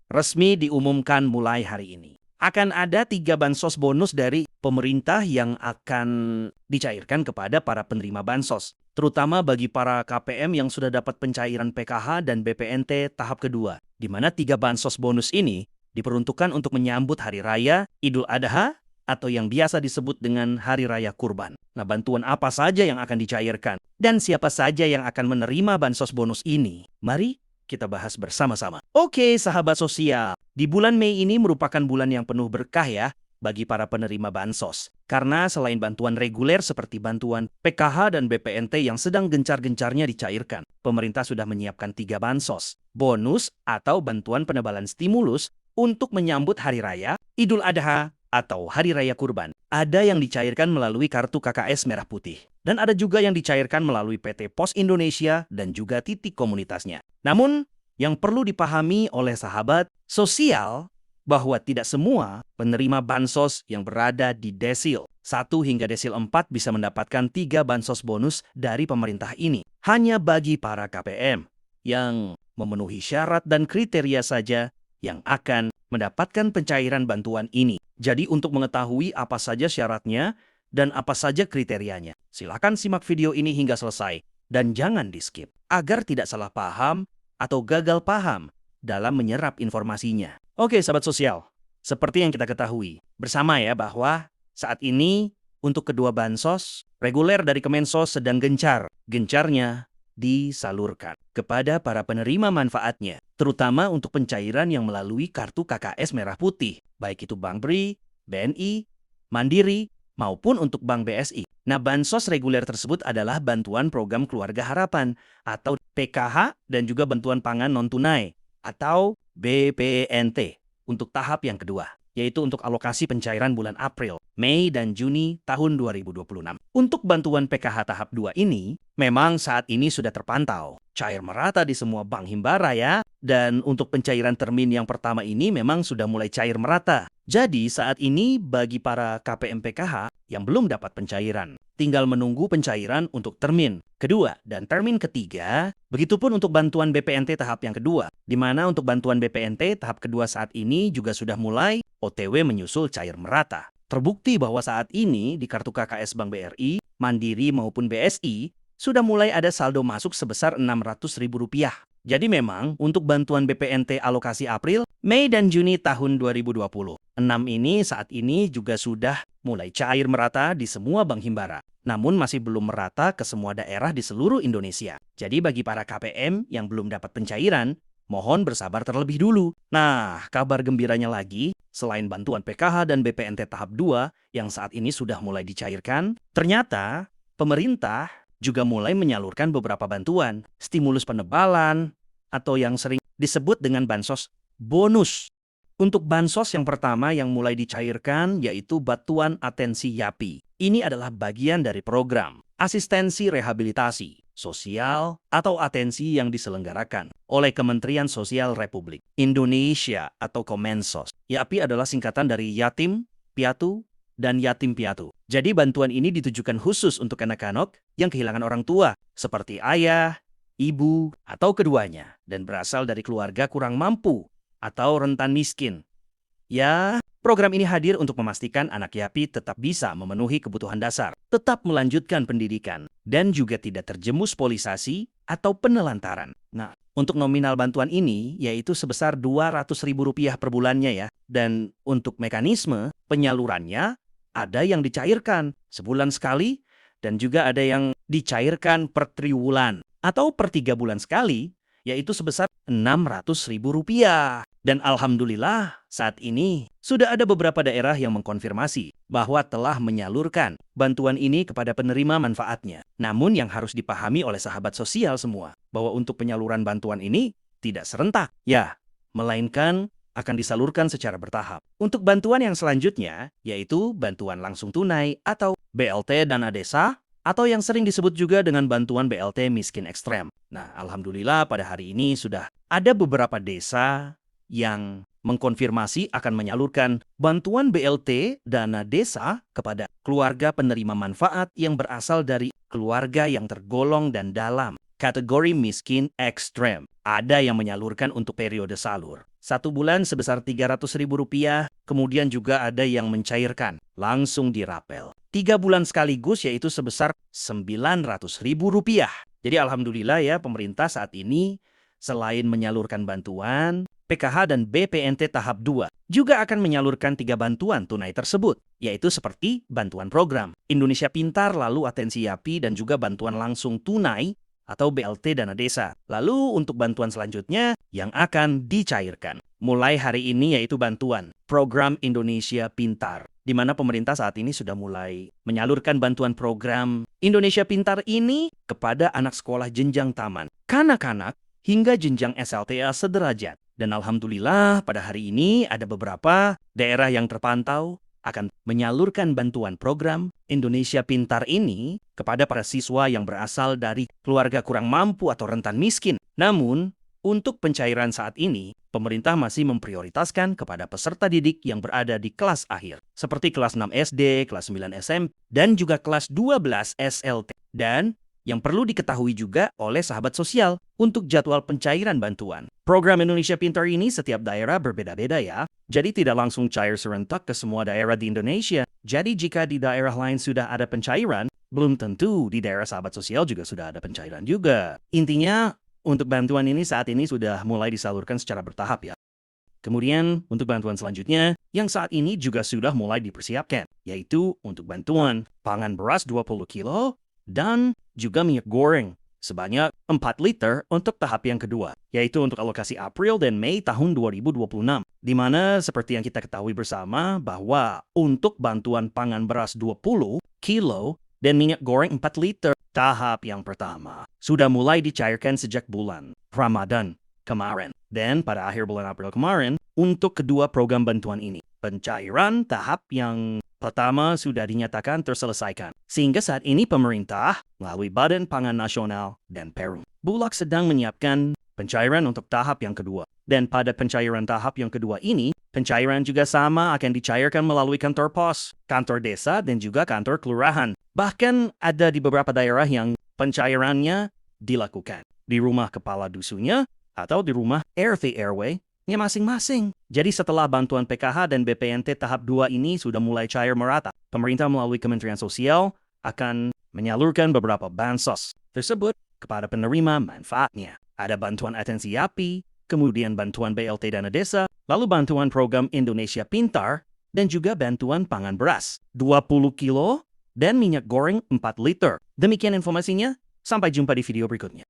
resmi diumumkan mulai hari ini. Akan ada 3 bansos bonus dari pemerintah yang akan dicairkan kepada para penerima bansos, terutama bagi para KPM yang sudah dapat pencairan PKH dan BPNT tahap kedua, di mana 3 bansos bonus ini diperuntukkan untuk menyambut Hari Raya Idul Adha atau yang biasa disebut dengan Hari Raya Kurban. Nah, bantuan apa saja yang akan dicairkan dan siapa saja yang akan menerima bansos bonus ini? Mari kita bahas bersama-sama. Oke, sahabat sosial. Di bulan Mei ini merupakan bulan yang penuh berkah ya bagi para penerima bansos. Karena selain bantuan reguler seperti bantuan PKH dan BPNT yang sedang gencar-gencarnya dicairkan, pemerintah sudah menyiapkan 3 bansos, bonus atau bantuan penebalan stimulus untuk menyambut Hari Raya Idul Adha atau Hari Raya Kurban. Ada yang dicairkan melalui kartu KKS Merah Putih. Dan ada juga yang dicairkan melalui PT Pos Indonesia dan juga titik komunitasnya. Namun, yang perlu dipahami oleh sahabat sosial bahwa tidak semua penerima bansos yang berada di desil 1 hingga desil 4 bisa mendapatkan 3 bansos bonus dari pemerintah ini. Hanya bagi para KPM yang memenuhi syarat dan kriteria saja yang akan mendapatkan pencairan bantuan ini. Jadi untuk mengetahui apa saja syaratnya dan apa saja kriterianya, silakan simak video ini hingga selesai dan jangan di-skip agar tidak salah paham atau gagal paham dalam menyerap informasinya. Oke, sahabat sosial, seperti yang kita ketahui bersama ya bahwa saat ini untuk kedua bansos reguler dari Kemensos sedang gencarnya disalurkan kepada para penerima manfaatnya, terutama untuk pencairan yang melalui kartu KKS Merah Putih, baik itu Bank BRI, BNI, Mandiri, maupun untuk Bank BSI. Nah, bansos reguler tersebut adalah bantuan program Keluarga Harapan atau PKH dan juga bantuan pangan non-tunai atau BPNT untuk tahap yang kedua, yaitu untuk alokasi pencairan bulan April, Mei, dan Juni tahun 2026. Untuk bantuan PKH tahap 2 ini, memang saat ini sudah terpantau cair merata di semua bank himbara ya. Dan untuk pencairan termin yang pertama ini memang sudah mulai cair merata. Jadi saat ini bagi para KPM PKH yang belum dapat pencairan, tinggal menunggu pencairan untuk termin kedua dan termin ketiga. Begitupun untuk bantuan BPNT tahap yang kedua, di mana untuk bantuan BPNT tahap kedua saat ini juga sudah mulai OTW menyusul cair merata. Terbukti bahwa saat ini di kartu KKS Bank BRI, Mandiri maupun BSI sudah mulai ada saldo masuk sebesar Rp600.000. Jadi memang untuk bantuan BPNT alokasi April, Mei, dan Juni tahun 2020, 6 ini saat ini juga sudah mulai cair merata di semua bank himbara. Namun masih belum merata ke semua daerah di seluruh Indonesia. Jadi bagi para KPM yang belum dapat pencairan, mohon bersabar terlebih dulu. Nah, kabar gembiranya lagi, selain bantuan PKH dan BPNT tahap 2 yang saat ini sudah mulai dicairkan, ternyata pemerintah juga mulai menyalurkan beberapa bantuan, stimulus penebalan, atau yang sering disebut dengan bansos bonus. Untuk bansos yang pertama yang mulai dicairkan yaitu bantuan atensi YAPI. Ini adalah bagian dari program asistensi rehabilitasi sosial atau atensi yang diselenggarakan oleh Kementerian Sosial Republik Indonesia atau Kemensos. YAPI adalah singkatan dari Yatim Piatu dan Yatim Piatu. Jadi bantuan ini ditujukan khusus untuk anak-anak yang kehilangan orang tua, seperti ayah, ibu, atau keduanya, dan berasal dari keluarga kurang mampu atau rentan miskin. Ya, program ini hadir untuk memastikan anak YAPI tetap bisa memenuhi kebutuhan dasar, tetap melanjutkan pendidikan, dan juga tidak terjemus polisasi atau penelantaran. Nah, untuk nominal bantuan ini yaitu sebesar Rp200.000 per bulannya ya. Dan untuk mekanisme penyalurannya ada yang dicairkan sebulan sekali dan juga ada yang dicairkan per triwulan atau per 3 bulan sekali, yaitu sebesar Rp600.000. Dan alhamdulillah saat ini sudah ada beberapa daerah yang mengkonfirmasi bahwa telah menyalurkan bantuan ini kepada penerima manfaatnya. Namun yang harus dipahami oleh sahabat sosial semua, bahwa untuk penyaluran bantuan ini tidak serentak, ya, melainkan akan disalurkan secara bertahap. Untuk bantuan yang selanjutnya, yaitu bantuan langsung tunai atau BLT dana desa, atau yang sering disebut juga dengan bantuan BLT miskin ekstrem. Nah, alhamdulillah pada hari ini sudah ada beberapa desa yang mengkonfirmasi akan menyalurkan bantuan BLT dana desa kepada keluarga penerima manfaat yang berasal dari keluarga yang tergolong dan dalam kategori miskin ekstrem Ada yang menyalurkan untuk periode salur. 1 bulan sebesar Rp300.000, kemudian juga ada yang mencairkan, langsung dirapel. 3 bulan sekaligus yaitu sebesar Rp900.000. Jadi alhamdulillah ya pemerintah saat ini selain menyalurkan bantuan, PKH dan BPNT tahap 2 juga akan menyalurkan 3 bantuan tunai tersebut, yaitu seperti bantuan program Indonesia Pintar, lalu Atensi Yapi, dan juga bantuan langsung tunai atau BLT dana desa. Lalu untuk bantuan selanjutnya yang akan dicairkan mulai hari ini yaitu bantuan program Indonesia Pintar, di mana pemerintah saat ini sudah mulai menyalurkan bantuan program Indonesia Pintar ini kepada anak sekolah jenjang taman, kanak-kanak, hingga jenjang SLTA sederajat. Dan alhamdulillah pada hari ini ada beberapa daerah yang terpantau akan menyalurkan bantuan program Indonesia Pintar ini kepada para siswa yang berasal dari keluarga kurang mampu atau rentan miskin. Namun, untuk pencairan saat ini, pemerintah masih memprioritaskan kepada peserta didik yang berada di kelas akhir, seperti kelas 6 SD, kelas 9 SMP, dan juga kelas 12 SLT. Dan yang perlu diketahui juga oleh sahabat sosial untuk jadwal pencairan bantuan. Program Indonesia Pintar ini setiap daerah berbeda-beda ya. Jadi tidak langsung cair serentak ke semua daerah di Indonesia. Jadi jika di daerah lain sudah ada pencairan, belum tentu di daerah sahabat sosial juga sudah ada pencairan juga. Intinya, untuk bantuan ini saat ini sudah mulai disalurkan secara bertahap ya. Kemudian untuk bantuan selanjutnya, yang saat ini juga sudah mulai dipersiapkan, yaitu untuk bantuan pangan beras 20 kilo, dan juga minyak goreng sebanyak 4 liter untuk tahap yang kedua, yaitu untuk alokasi April dan Mei tahun 2026. Di mana seperti yang kita ketahui bersama bahwa untuk bantuan pangan beras 20 kilo dan minyak goreng 4 liter, tahap yang pertama sudah mulai dicairkan sejak bulan Ramadan kemarin. Dan pada akhir bulan April kemarin, untuk kedua program bantuan ini, pencairan tahap yang pertama sudah dinyatakan terselesaikan. Sehingga saat ini pemerintah melalui Badan Pangan Nasional dan Perum Bulog sedang menyiapkan pencairan untuk tahap yang kedua. Dan pada pencairan tahap yang kedua ini, pencairan juga sama akan dicairkan melalui kantor pos, kantor desa, dan juga kantor kelurahan. Bahkan ada di beberapa daerah yang pencairannya dilakukan di rumah kepala dusunnya atau di rumah RT RW nya masing-masing. Jadi setelah bantuan PKH dan BPNT tahap 2 ini sudah mulai cair merata, pemerintah melalui Kementerian Sosial akan menyalurkan beberapa bansos tersebut kepada penerima manfaatnya. Ada bantuan Atensi Yapi, kemudian bantuan BLT dana desa, lalu bantuan program Indonesia Pintar, dan juga bantuan pangan beras 20 kilo dan minyak goreng 4 liter. Demikian informasinya, sampai jumpa di video berikutnya.